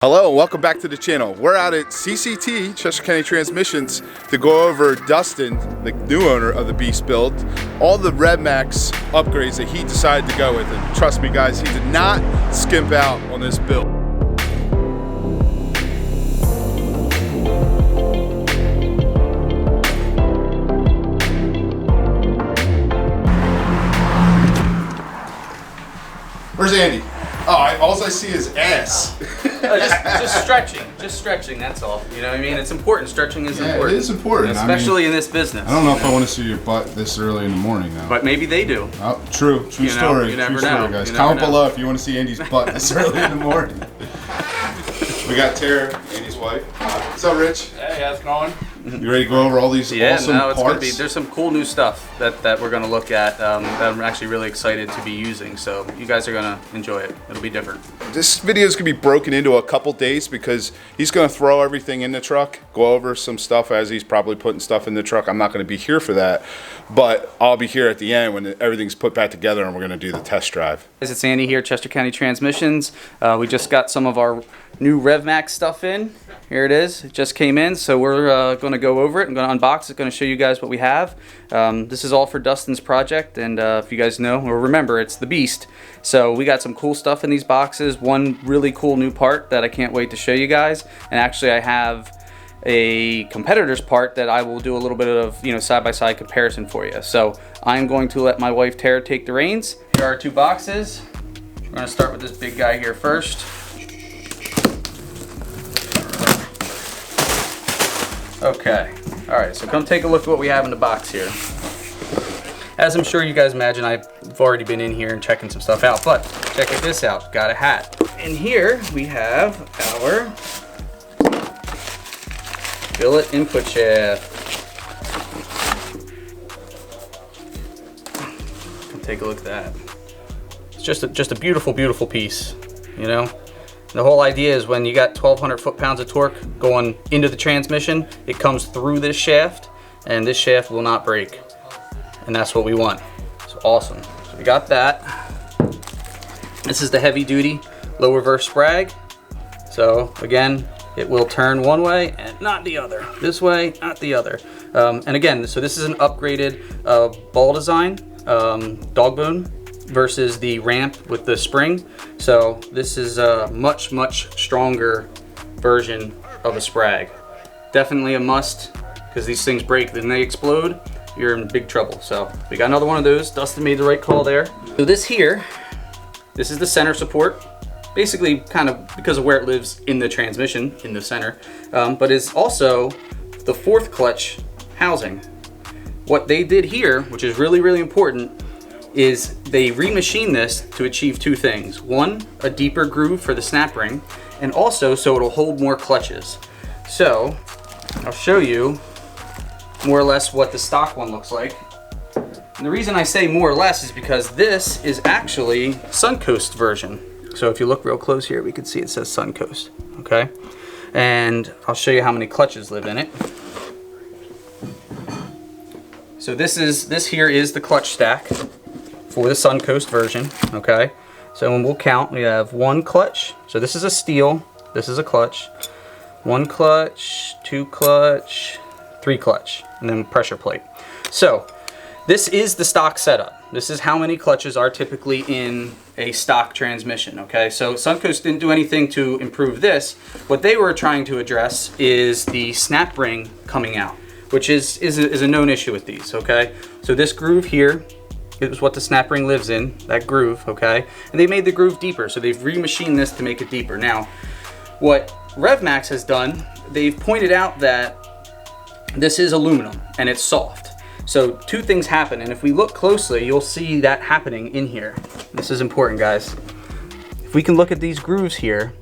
Hello and welcome back to the channel. We're out at CCT, Chester County Transmissions, to go over Dustin, the new owner of the Beast build, all the RevMax upgrades that he decided to go with. And trust me guys, he did not skimp out on this build. Where's Andy? Oh, all I see is ass. just stretching, that's all. You know what I mean? It's important, stretching is important. It is important. Especially in this business. I don't know if I want to see your butt this early in the morning though. But maybe they do. Oh, true story. You never true know. story, guys. Comment below if you want to see Andy's butt this early in the morning. We got Tara, Andy's wife. What's up, Rich? Hey, how's it going? You ready to go over all these awesome it's parts? gonna be. There's some cool new stuff that we're gonna look at that I'm actually really excited to be using. So you guys are gonna enjoy it. It'll be different. This video is gonna be broken into a couple days because he's gonna throw everything in the truck, go over some stuff as he's probably putting stuff in the truck. I'm not gonna be here for that, but I'll be here at the end when everything's put back together and we're gonna do the test drive. It's Andy here, Chester County Transmissions. We just got some of our new RevMax stuff in. Here it is. It just came in, so we're going to go over it. I'm going to unbox it, going to show you guys what we have. This is all for Dustin's project, and if you guys know or remember, it's the Beast. So we got some cool stuff in these boxes. One really cool new part that I can't wait to show you guys. And actually, I have a competitor's part that I will do a little bit of side-by-side comparison for you. So I'm going to let my wife Tara take the reins. Here are two boxes. We're going to start with this big guy here first. Okay, all right, so come take a look at what we have in the box here. As I'm sure you guys imagine, I've already been in here and checking some stuff out, but check this out, got a hat. And here we have our billet input shaft. Take a look at that. It's just a beautiful, beautiful piece, you know? The whole idea is when you got 1,200 foot-pounds of torque going into the transmission, it comes through this shaft, and this shaft will not break. And that's what we want. It's awesome. So we got that. This is the heavy-duty low reverse sprag. So again, it will turn one way and not the other. This way, not the other. And again, so this is an upgraded ball design, dog bone, versus the ramp with the spring. So this is a much stronger version of a sprag. Definitely a must, because these things break, then they explode, you're in big trouble. So we got another one of those. Dustin made the right call there. So this here, this is the center support, basically kind of because of where it lives in the transmission, in the center, but it's also the fourth clutch housing. What they did here, which is really important, is they remachined this to achieve two things. One, a deeper groove for the snap ring, and also so it'll hold more clutches. So I'll show you more or less what the stock one looks like. And the reason I say more or less is because this is actually Suncoast version. So if you look real close here, we can see it says Suncoast, okay? And I'll show you how many clutches live in it. So this here is the clutch stack for the Suncoast version, okay? So when we'll count, we have one clutch. So this is a steel, this is a clutch. One clutch, two clutch, three clutch, and then pressure plate. So this is the stock setup. This is how many clutches are typically in a stock transmission, okay? So Suncoast didn't do anything to improve this. What they were trying to address is the snap ring coming out, which is a known issue with these, okay? So this groove here, it was what the snap ring lives in, that groove, okay? And they made the groove deeper, so they've remachined this to make it deeper. Now, what RevMax has done, they've pointed out that this is aluminum and it's soft. So two things happen, and if we look closely, you'll see that happening in here. This is important, guys. If we can look at these grooves here,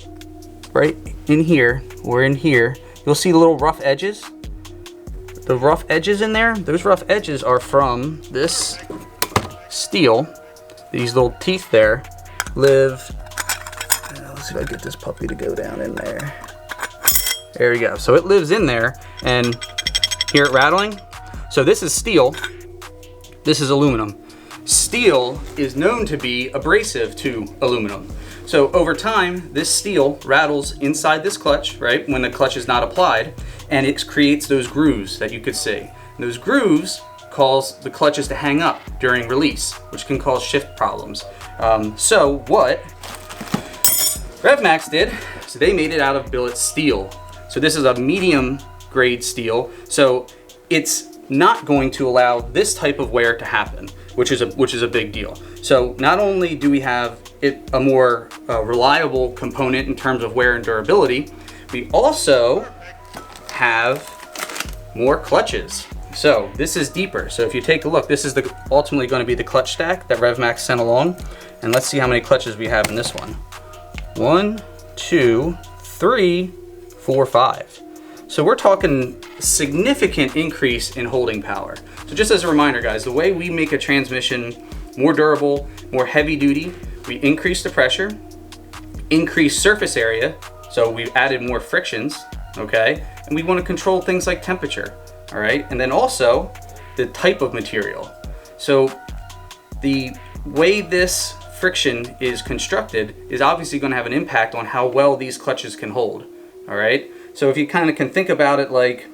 right in here, or in here, you'll see the little rough edges. The rough edges in there, those rough edges are from this steel. These little teeth there live, let's see if I get this puppy to go down in there. There we go. So it lives in there, and hear it rattling? So this is steel, this is aluminum. Steel is known to be abrasive to aluminum. So over time, this steel rattles inside this clutch, right, when the clutch is not applied, and it creates those grooves that you could see. And those grooves cause the clutches to hang up during release, which can cause shift problems. So what RevMax did, so they made it out of billet steel. So this is a medium grade steel, so it's not going to allow this type of wear to happen, which is a big deal. So not only do we have it a more reliable component in terms of wear and durability, we also have more clutches. So this is deeper. So if you take a look, this is ultimately going to be the clutch stack that RevMax sent along. And let's see how many clutches we have in this one. 1, 2, 3, 4, 5. So we're talking significant increase in holding power. So just as a reminder, guys, the way we make a transmission more durable, more heavy duty, we increase the pressure, increase surface area, so we've added more frictions, okay? And we want to control things like temperature, all right? And then also the type of material. So the way this friction is constructed is obviously going to have an impact on how well these clutches can hold, all right? So if you kind of can think about it like,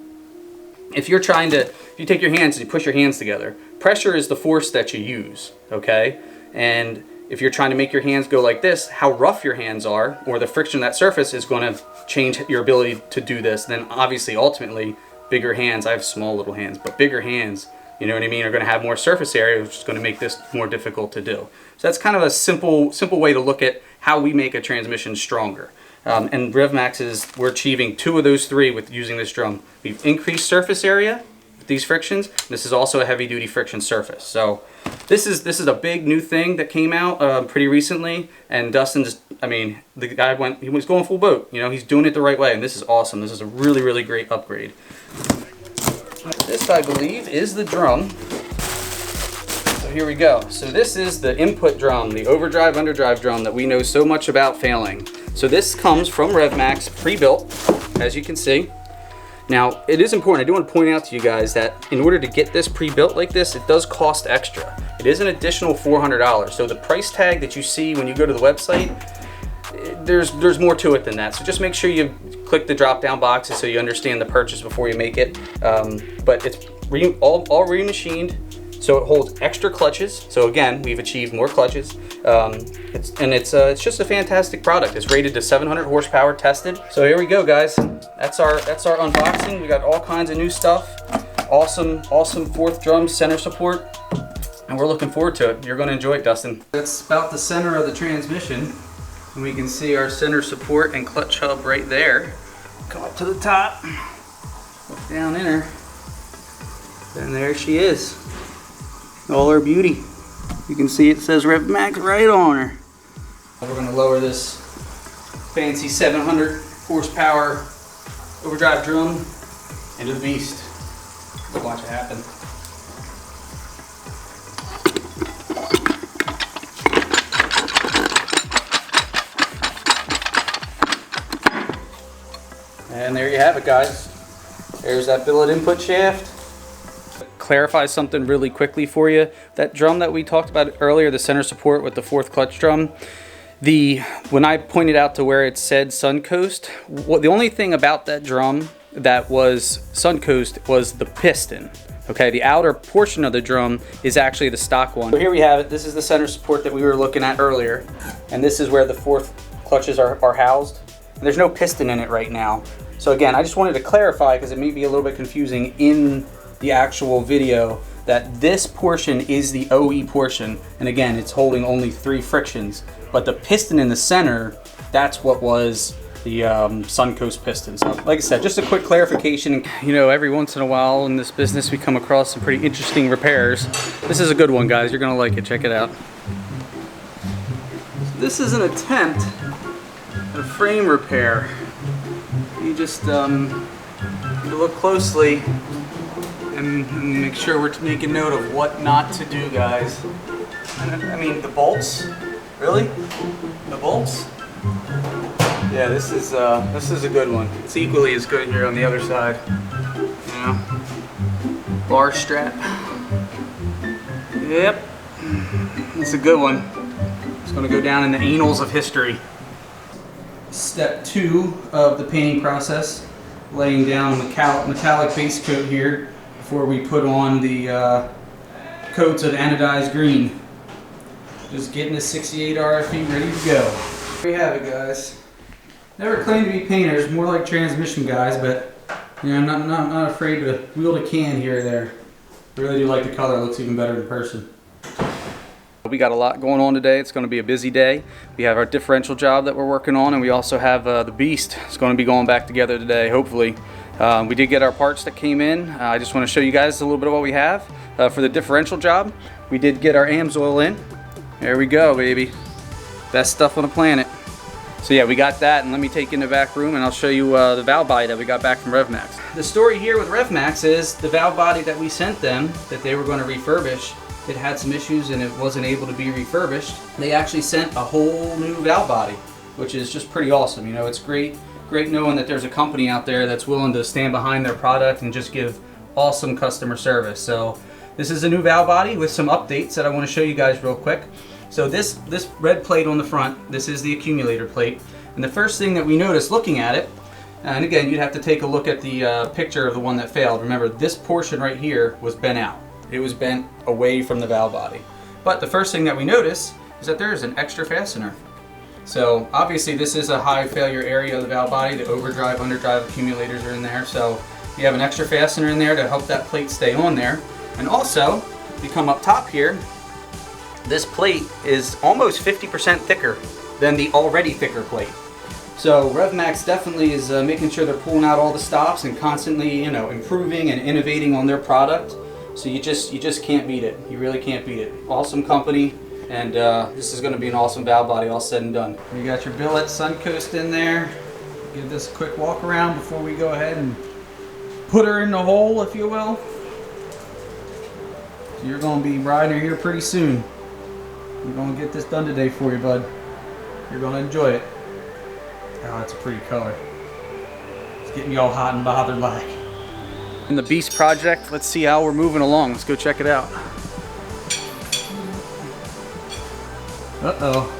if you take your hands and you push your hands together, pressure is the force that you use, okay? And if you're trying to make your hands go like this, how rough your hands are, or the friction of that surface is going to change your ability to do this. Then obviously, ultimately, bigger hands, I have small little hands, but bigger hands, you know what I mean, are going to have more surface area, which is going to make this more difficult to do. So that's kind of a simple way to look at how we make a transmission stronger. And RevMax we're achieving 2 of those 3 with using this drum. We've increased surface area with these frictions. This is also a heavy duty friction surface. So this is a big new thing that came out pretty recently. And Dustin's, I mean, the guy he was going full boat. You know, he's doing it the right way, and this is awesome. This is a really, really great upgrade. This, I believe, is the drum. So here we go. So this is the input drum, the overdrive, underdrive drum that we know so much about failing. So this comes from RevMax, pre-built, as you can see. Now, it is important, I do want to point out to you guys that in order to get this pre-built like this, it does cost extra. It is an additional $400. So the price tag that you see when you go to the website, there's more to it than that. So just make sure you click the drop-down boxes so you understand the purchase before you make it. But it's all remachined, so it holds extra clutches. So again, we've achieved more clutches. It's just a fantastic product. It's rated to 700 horsepower, tested. So here we go, guys. That's our unboxing. We got all kinds of new stuff. Awesome 4th drum center support, and we're looking forward to it. You're going to enjoy it, Dustin. That's about the center of the transmission, and we can see our center support and clutch hub right there. Come up to the top, look down in her, and there she is. All her beauty. You can see it says RevMax right on her. We're going to lower this fancy 700 horsepower overdrive drum into the beast. Let's watch it happen. And there you have it, guys. There's that billet input shaft. Clarify something really quickly for you. That drum that we talked about earlier, the center support with the 4th clutch drum, when I pointed out to where it said Suncoast, the only thing about that drum that was Suncoast was the piston. Okay, the outer portion of the drum is actually the stock one. So here we have it. This is the center support that we were looking at earlier, and this is where the 4th clutches are housed. And there's no piston in it right now. So again, I just wanted to clarify, because it may be a little bit confusing in the actual video, that this portion is the OE portion, and again, it's holding only 3 frictions, but the piston in the center, that's what was the Suncoast piston. So like I said, just a quick clarification. You know, every once in a while in this business we come across some pretty interesting repairs. This is a good one, guys. You're gonna like it. Check it out. So this is an attempt at a frame repair. You just look closely and make sure we're taking note of what not to do, guys. I mean, the bolts, really? The bolts? Yeah, this is a good one. It's equally as good here on the other side. You know, bar strap. Yep, it's a good one. It's gonna go down in the annals of history. step 2 of the painting process, laying down metallic base coat here before we put on the coats of anodized green. Just getting the 68 RFE ready to go. There you have it, guys. Never claimed to be painters, more like transmission guys, but you know, I'm not afraid to wield a can here or there. I really do like the color, it looks even better in person. We got a lot going on today. It's going to be a busy day. We have our differential job that we're working on, and we also have the Beast. It's going to be going back together today, hopefully. We did get our parts that came in. I just want to show you guys a little bit of what we have. For the differential job, we did get our AMSOIL in. There we go, baby. Best stuff on the planet. So yeah, we got that, and let me take you in the back room and I'll show you the valve body that we got back from RevMax. The story here with RevMax is the valve body that we sent them, that they were going to refurbish, it had some issues and it wasn't able to be refurbished. They actually sent a whole new valve body, which is just pretty awesome. You know, it's great knowing that there's a company out there that's willing to stand behind their product and just give awesome customer service. So this is a new valve body with some updates that I want to show you guys real quick. So this red plate on the front, this is the accumulator plate. And the first thing that we noticed looking at it, and again, you'd have to take a look at the picture of the one that failed. Remember, this portion right here was bent out. It was bent away from the valve body. But the first thing that we notice is that there is an extra fastener. So obviously this is a high failure area of the valve body. The overdrive, underdrive accumulators are in there. So you have an extra fastener in there to help that plate stay on there. And also, if you come up top here, this plate is almost 50% thicker than the already thicker plate. So RevMax definitely is making sure they're pulling out all the stops and constantly, you know, improving and innovating on their product. So you just can't beat it. You really can't beat it. Awesome company, and this is going to be an awesome valve body all said and done. You got your billet Suncoast in there. Give this a quick walk around before we go ahead and put her in the hole, if you will. So you're going to be riding her here pretty soon. We're going to get this done today for you, bud. You're going to enjoy it. Oh, that's a pretty color. It's getting me all hot and bothered like. In the Beast project, let's see how we're moving along. Let's go check it out. Uh-oh.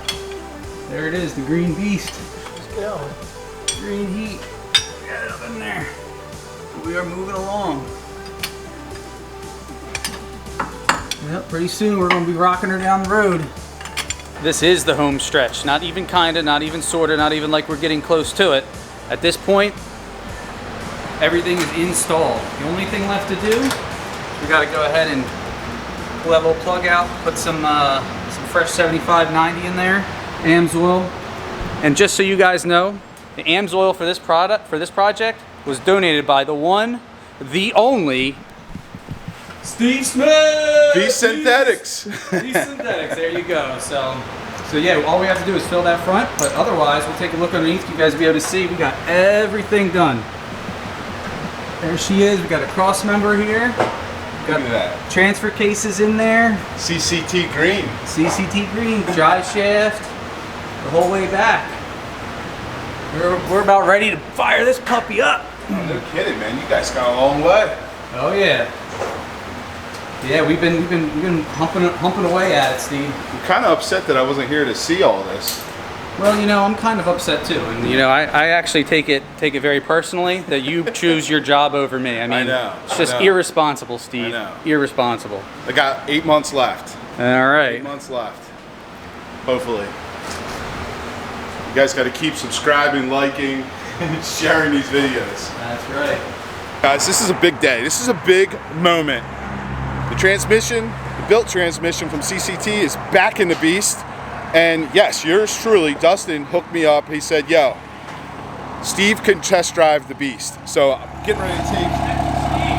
There it is, the green Beast. Let's go. Green heat. Get it up in there. We are moving along. Yep, pretty soon we're going to be rocking her down the road. This is the home stretch. Not even kinda, not even sorta, not even like we're getting close to it. At this point, everything is installed. The only thing left to do, we got to go ahead and pull that little plug out, put some fresh 75/90 in there, AMSOIL. And just so you guys know, the AMSOIL for this project was donated by the one, the only Steve Smith! Beast Synthetics! Beast Synthetics, there you go. So yeah, all we have to do is fill that front, but otherwise we'll take a look underneath. You guys will be able to see we got everything done. There she is. We got a cross member here. Got Look at that. Transfer cases in there. CCT green. CCT green, drive shaft, the whole way back. We're about ready to fire this puppy up. Oh, no kidding, man. You guys got a long way. Oh yeah. Yeah, we've been humping away at it, Steve. I'm kind of upset that I wasn't here to see all this. Well, you know, I'm kind of upset too, and you know, I actually take it very personally that you choose your job over me. I mean, I know, it's just irresponsible, Steve. I know. Irresponsible. I got 8 months left. All right. 8 months left. Hopefully. You guys got to keep subscribing, liking, and sharing these videos. That's right. Guys, this is a big day. This is a big moment. The transmission, the built transmission from CCT is back in the Beast. And yes, yours truly, Dustin, hooked me up. He said, yo, Steve can test drive the Beast. So I'm getting ready to take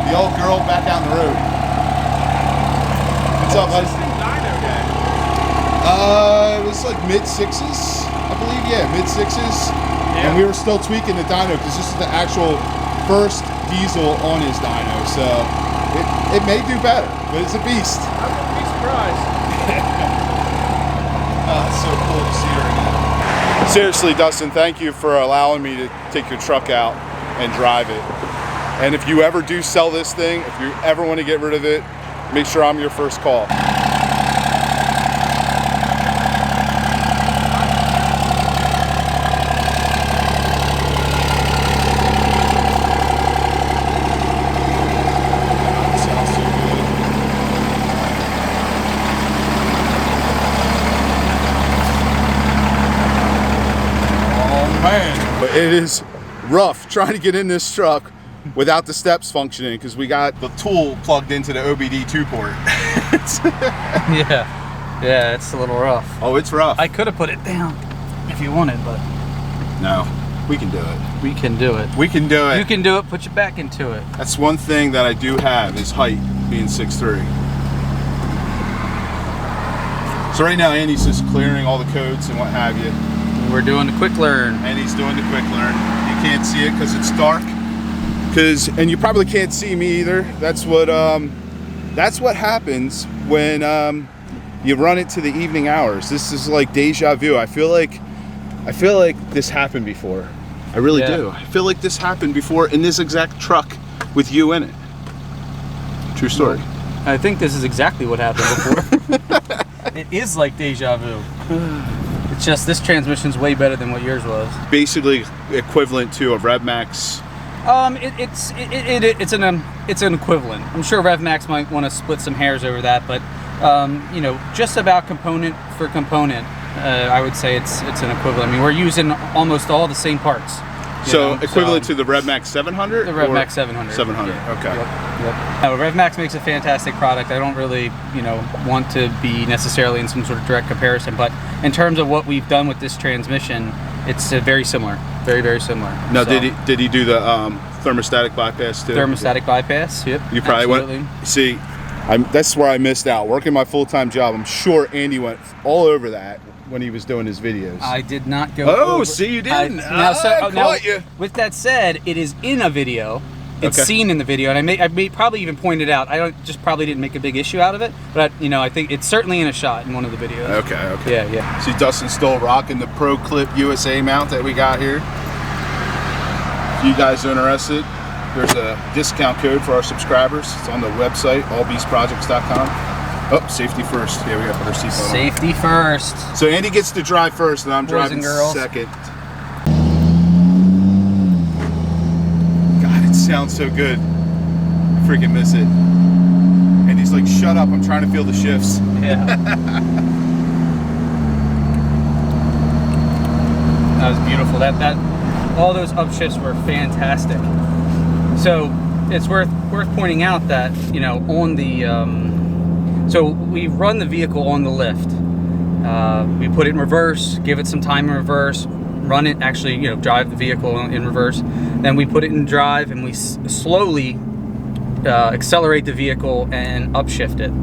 the old girl back out on the road. What's up, buddy? It was like mid-6s, I believe. Yeah, mid-6s. Yeah. And we were still tweaking the dyno because this is the actual first diesel on his dyno. So it may do better, but it's a Beast. I wouldn't be surprised. It's so cool to see her again. Seriously, Dustin, thank you for allowing me to take your truck out and drive it. And if you ever do sell this thing, if you ever want to get rid of it, make sure I'm your first call. It is rough trying to get in this truck without the steps functioning because we got the tool plugged into the OBD2 port. Yeah, it's a little rough. Oh, it's rough. I could have put it down if you wanted, but no, we can do it. we can do it. We can do it. You can do it. Put your back into it. That's one thing that I do have is height, being 6'3". So right now Andy's just clearing all the codes and what have you. We're doing the quick learn. Andy's doing the quick learn. You can't see it because it's dark. And you probably can't see me either. That's what happens when you run it to the evening hours. This is like deja vu. I feel like this happened before. I really do. I feel like this happened before in this exact truck with you in it. True story. I think this is exactly what happened before. It is like deja vu. It's just this transmission's way better than what yours was. Basically equivalent to a RevMax. It's an equivalent. I'm sure RevMax might want to split some hairs over that, but you know, just about component for component, I would say it's an equivalent. I mean, we're using almost all the same parts. So equivalent to the RevMax 700? The RevMax 700. 700, yeah. okay. Yep. No, RevMax makes a fantastic product. I don't really, you know, want to be necessarily in some sort of direct comparison, but in terms of what we've done with this transmission, it's very similar. Very, very similar. Now, so, did he do the thermostatic bypass too? Thermostatic bypass, yep. You probably went, see, that's where I missed out. Working my full-time job, I'm sure Andy went all over that when he was doing his videos. I did not go over. See, you didn't. I caught you. With that said, it is in a video. It's seen in the video, and I may probably even point it out. I probably didn't make a big issue out of it, but you know, I think it's certainly in a shot in one of the videos. Okay. Yeah. See, Dustin's still rocking the Pro Clip USA mount that we got here. If you guys are interested, there's a discount code for our subscribers. It's on the website, allbeastprojects.com. Oh, safety first. Yeah, we got to put our seatbelt on. Safety first. So Andy gets to drive first, and I'm driving girls. second. God, it sounds so good. I freaking miss it. Andy's like, shut up, I'm trying to feel the shifts. Yeah. That was beautiful. All those upshifts were fantastic. So it's worth pointing out that, you know, on the so we run the vehicle on the lift. We put it in reverse, give it some time in reverse, run it, actually, you know, drive the vehicle in reverse. Then we put it in drive and we slowly accelerate the vehicle and upshift it.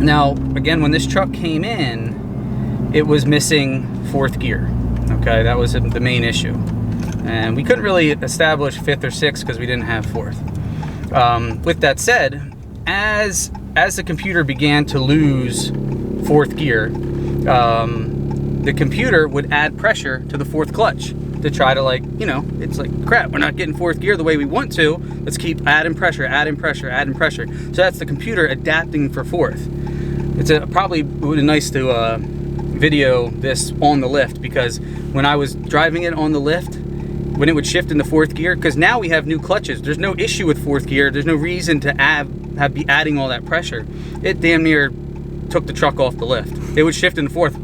Now, again, when this truck came in, it was missing fourth gear. Okay, that was the main issue. And we couldn't really establish fifth or sixth because we didn't have fourth. With that said, as the computer began to lose fourth gear, the computer would add pressure to the fourth clutch to try to, like, you know, it's like, crap, we're not getting fourth gear the way we want to. Let's keep adding pressure. So that's the computer adapting for fourth. It's probably would be nice to video this on the lift, because when I was driving it on the lift, when it would shift into fourth gear, because now we have new clutches, there's no issue with fourth gear, there's no reason to be adding all that pressure. It damn near took the truck off the lift. It would shift into fourth.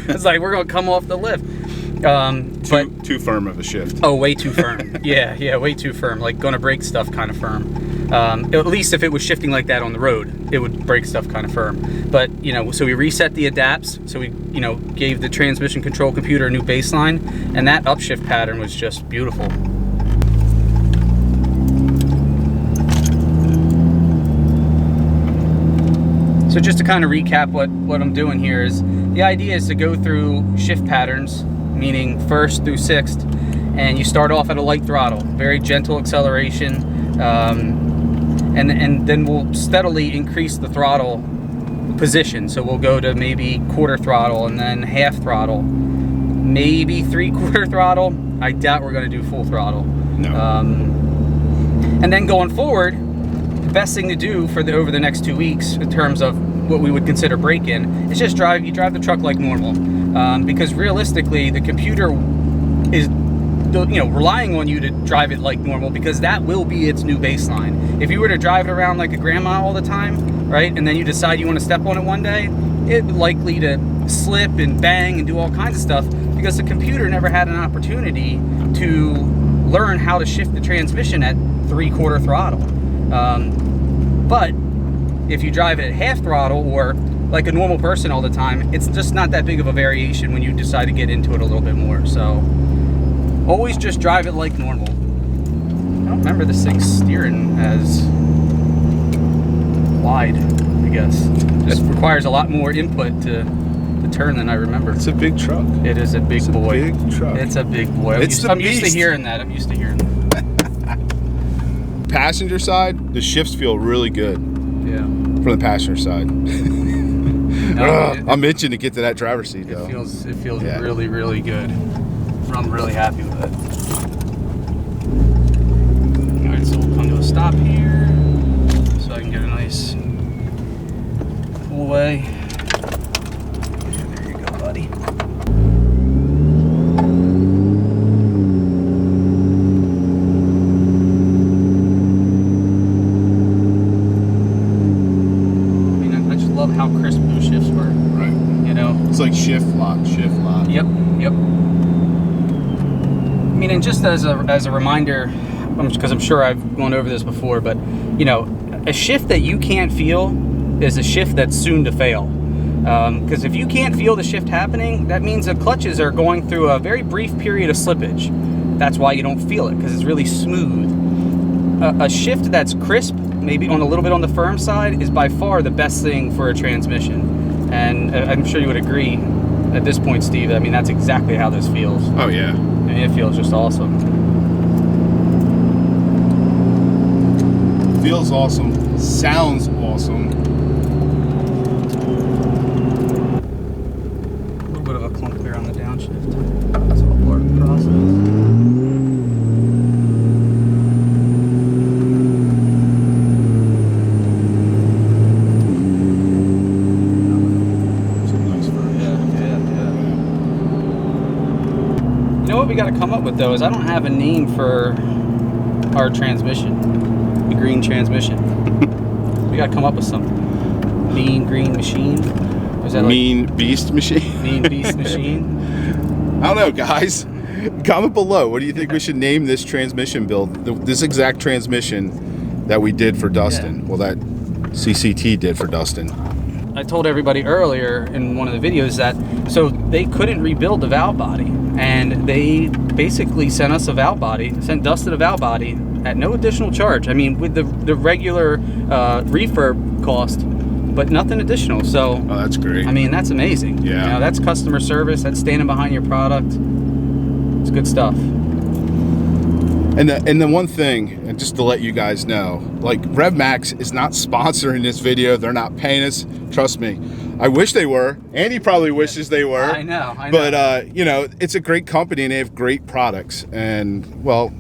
It's like, we're gonna come off the lift. Too firm of a shift. Oh, way too firm. yeah, way too firm. Like, gonna break stuff kind of firm. At least if it was shifting like that on the road, it would break stuff kind of firm. But, you know, so we reset the adapts. So we, you know, gave the transmission control computer a new baseline, and that upshift pattern was just beautiful. So just to kind of recap what I'm doing here is, the idea is to go through shift patterns, meaning first through sixth, and you start off at a light throttle, very gentle acceleration, and then we'll steadily increase the throttle position. So we'll go to maybe quarter throttle, and then half throttle, maybe 3/4 throttle. I doubt we're going to do full throttle. No. And then going forward, the best thing to do over the next 2 weeks in terms of what we would consider break-in is just drive the truck like normal, because realistically the computer is, you know, relying on you to drive it like normal, because that will be its new baseline. If you were to drive it around like a grandma all the time, right, and then you decide you want to step on it one day, it's likely to slip and bang and do all kinds of stuff, because the computer never had an opportunity to learn how to shift the transmission at 3/4 throttle. But if you drive it at half throttle or like a normal person all the time, it's just not that big of a variation when you decide to get into it a little bit more. So always just drive it like normal. I don't remember this thing steering as wide, I guess. Just requires a lot more input to turn than I remember. It's a big truck. It is a big boy. Big truck. It's a big boy. I'm used to hearing that. I'm used to hearing that. Passenger side, the shifts feel really good. Yeah. From the passenger side. I'm itching to get to that driver's seat though. It feels really, really good. I'm really happy with it. All right, so we'll come to a stop here so I can get a nice pull away. There you go, buddy. Love how crisp those shifts were. Right. You know? It's like shift lock. Yep. I mean, and just as a reminder, because I'm sure I've gone over this before, but you know, a shift that you can't feel is a shift that's soon to fail. Because if you can't feel the shift happening, that means the clutches are going through a very brief period of slippage. That's why you don't feel it, because it's really smooth. A shift that's crisp, maybe on a little bit on the firm side, is by far the best thing for a transmission. And I'm sure you would agree at this point, Steve. I mean, that's exactly how this feels. Oh yeah. I mean, it feels just awesome. Feels awesome. Sounds awesome. A little bit of a clump there on the downshift. That's all part of the process. What we got to come up with though is I don't have a name for our transmission, the green transmission. We got to come up with something. Mean green machine. Is that mean beast machine? Mean beast machine. I don't know, guys. Comment below. What do you think we should name this transmission build? This exact transmission that we did for Dustin. Yeah. Well, that CCT did for Dustin. I told everybody earlier in one of the videos that so they couldn't rebuild the valve body, and they basically sent us a valve body, sent Dustin a valve body at no additional charge. I mean, with the regular refurb cost, but nothing additional. So oh, that's great. I mean, that's amazing. Yeah. You know, that's customer service. That's standing behind your product. It's good stuff. And the one thing, and just to let you guys know, like RevMax is not sponsoring this video. They're not paying us. Trust me. I wish they were. Andy probably wishes they were. I know. But you know, it's a great company and they have great products. And well,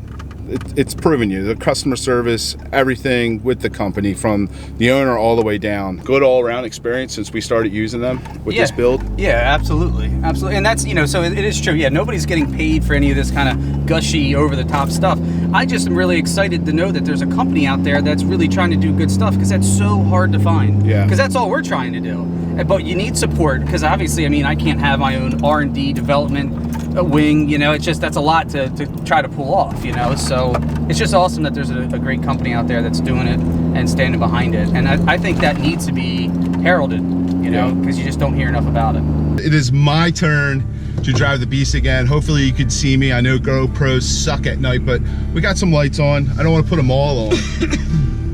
it's proven you. The customer service, everything with the company, from the owner all the way down. Good all-around experience since we started using them with this build. Yeah, absolutely. And that's, you know, so it is true. Yeah, nobody's getting paid for any of this kind of gushy, over-the-top stuff. I just am really excited to know that there's a company out there that's really trying to do good stuff, because that's so hard to find. Yeah. Because that's all we're trying to do. But you need support, because obviously, I mean, I can't have my own R&D development wing, you know. It's just, that's a lot to try to pull off, you know. So it's just awesome that there's a great company out there that's doing it and standing behind it. And I think that needs to be heralded, you know, because you just don't hear enough about it. It is my turn to drive the beast again. Hopefully you can see me. I know GoPros suck at night, but we got some lights on. I don't want to put them all on,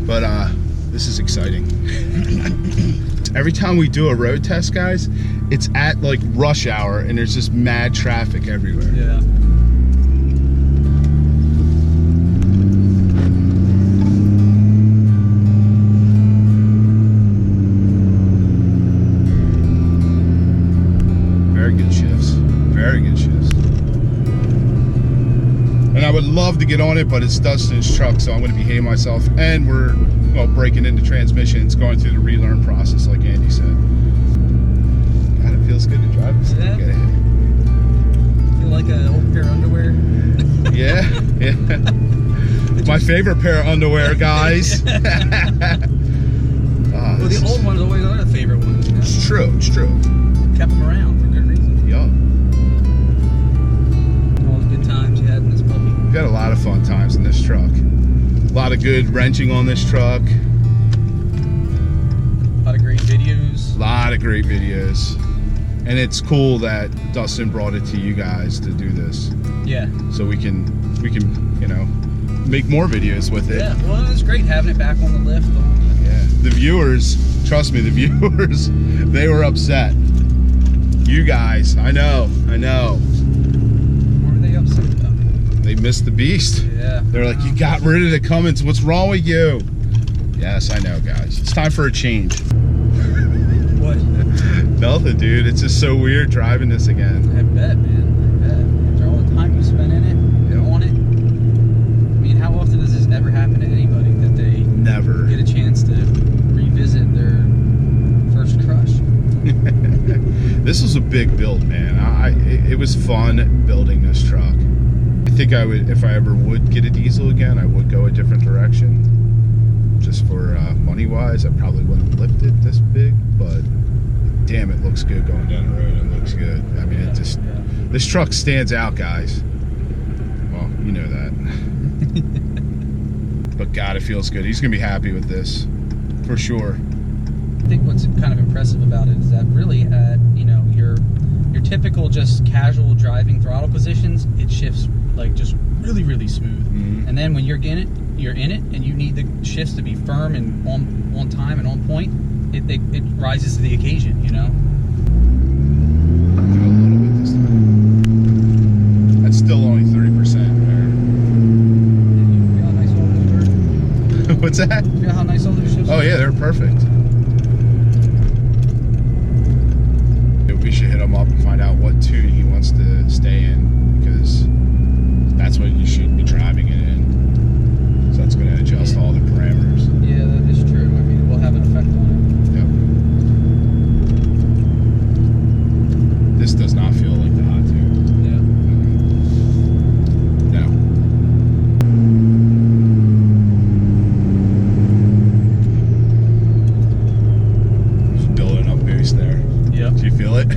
but this is exciting. Every time we do a road test, guys, it's at like rush hour and there's just mad traffic everywhere. Yeah. Very good shifts. Very good shifts. And I would love to get on it, but it's Dustin's truck, so I'm going to behave myself. And we're breaking into transmissions, going through the relearn process, like Andy said. God, it feels good to drive this thing. Yeah. Feel like an old pair of underwear. Yeah. My favorite pair of underwear, guys. Well, the old ones always are the favorite ones. You know? It's true. It's true. Kept them around for good reason. Yeah. Got a lot of fun times in this truck. A lot of good wrenching on this truck. A lot of great videos. A lot of great videos. And it's cool that Dustin brought it to you guys to do this. Yeah. So we can, you know, make more videos with it. Yeah, well, it's great having it back on the lift. Yeah. The viewers, trust me, the viewers, they were upset. You guys, I know. What were they upset about? They missed the beast. Yeah. They're like, you got rid of the Cummins. What's wrong with you? Yes, I know, guys. It's time for a change. What? Nothing, dude. It's just so weird driving this again. I bet, man. I bet. After all the time you spent in it, on it. I mean, how often does this ever happen to anybody that they Never get a chance to revisit their first crush? This was a big build, man. It was fun building this truck. I think I would, if I ever would get a diesel again, I would go a different direction. Just for money-wise, I probably wouldn't lift it this big, but damn, it looks good going down the road. It looks good. I mean, it just, this truck stands out, guys. Well, you know that. But God, it feels good. He's gonna be happy with this, for sure. I think what's kind of impressive about it is that really at, you know, your typical just casual driving throttle positions, it shifts like just really, really smooth. Mm-hmm. And then when you're in it, and you need the shifts to be firm and on time and on point, it rises to the occasion, you know? Do a little bit this time. That's still only 30% You feel how nice all those were? there. What's that? You feel how nice all those shifts Oh are? yeah, they're perfect. We should hit him up and find out what tune he wants to stay in, because that's what you should be driving it in. So that's going to adjust all the parameters. Yeah, that is true. I mean, it will have an effect on Yep. This does not feel like the hot tune. it. Yeah. No. Just building up boost there. Yep. Do you feel it?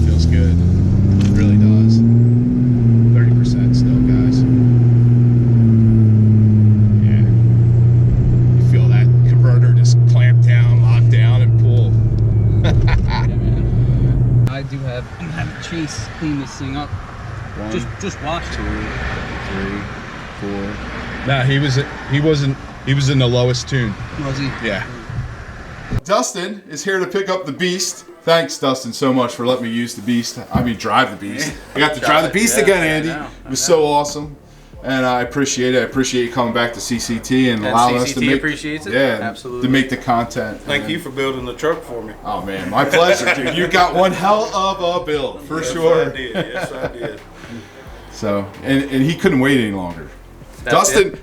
Feels good. It really does. 30% still, guys. Yeah. You feel that converter just clamp down, lock down, and pull. Yeah, man. I do have, I'm gonna have Chase clean this thing up. One, Just watch 2, 3, 4. Nah, he was in the lowest tune. Was he? Yeah. Dustin is here to pick up the beast. Thanks, Dustin, so much for letting me use the beast. I mean, drive the beast. I got to drive the beast again, Andy. It was so awesome, and I appreciate it. I appreciate you coming back to CCT and allowing us to make. Appreciates it. Yeah, Absolutely. to make the content. Thank you for building the truck for me. Oh man, my pleasure, dude. You got one hell of a build for sure. I did. Yes, I did. So, and he couldn't wait any longer. Dustin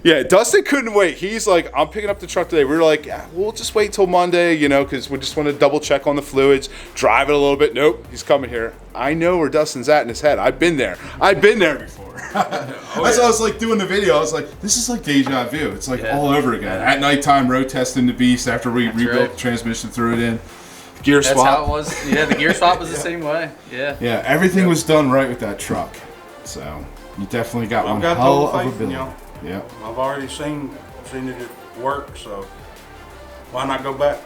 couldn't wait. He's like, I'm picking up the truck today. We were like, yeah, we'll just wait till Monday, you know, because we just want to double check on the fluids, drive it a little bit. Nope, he's coming here. I know where Dustin's at in his head. I've been there. before. That's why I was like doing the video. I was like, this is like deja vu. It's like all over again. At nighttime, road testing the beast after we rebuilt the transmission, threw it in. Gear swap. That's how it was. Yeah, the gear swap was the same way. Yeah. Yeah, everything was done right with that truck. So you definitely got one hell of a build. Yeah. I've already seen it work, so why not go back?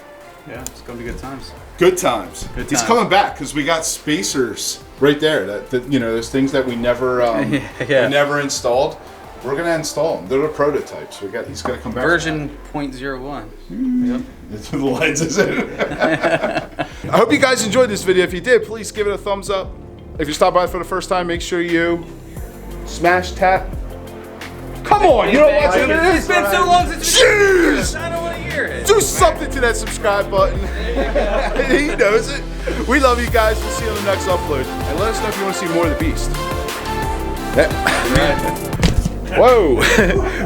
Yeah, it's gonna be good times. Good times. Good He's times. coming back because we got spacers right there. That you know, those things that we never we never installed. We're gonna install them. They're the prototypes. He's gonna come back. Version 0.01. Yep. That's what the lenses in. I hope you guys enjoyed this video. If you did, please give it a thumbs up. If you stopped by for the first time, make sure you smash tap. Come on, you don't watch it. It's been so long since Jeez! I don't want to hear it. Do something to that subscribe button. He knows it. We love you guys. We'll see you on the next upload. And let us know if you want to see more of the beast. Whoa.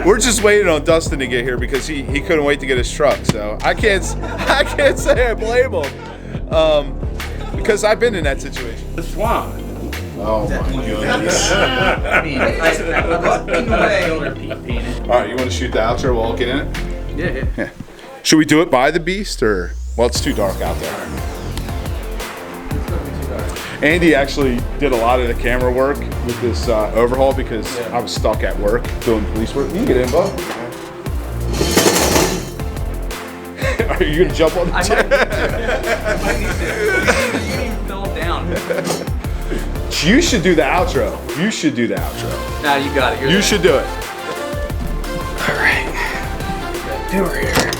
We're just waiting on Dustin to get here because he couldn't wait to get his truck. So I can't say I blame him. Because I've been in that situation. The swine. Oh my goodness. All right, you want to shoot the outro while I'll get in it? Yeah. Should we do it by the beast or? Well, it's too dark out there. Andy actually did a lot of the camera work with this overhaul because I was stuck at work doing police work. You can get in, bud. Are you gonna jump on the chair? I might need to. You even fell down. You should do the outro. You should do the outro. Nah, you got it. You should do it. All right. Do it here.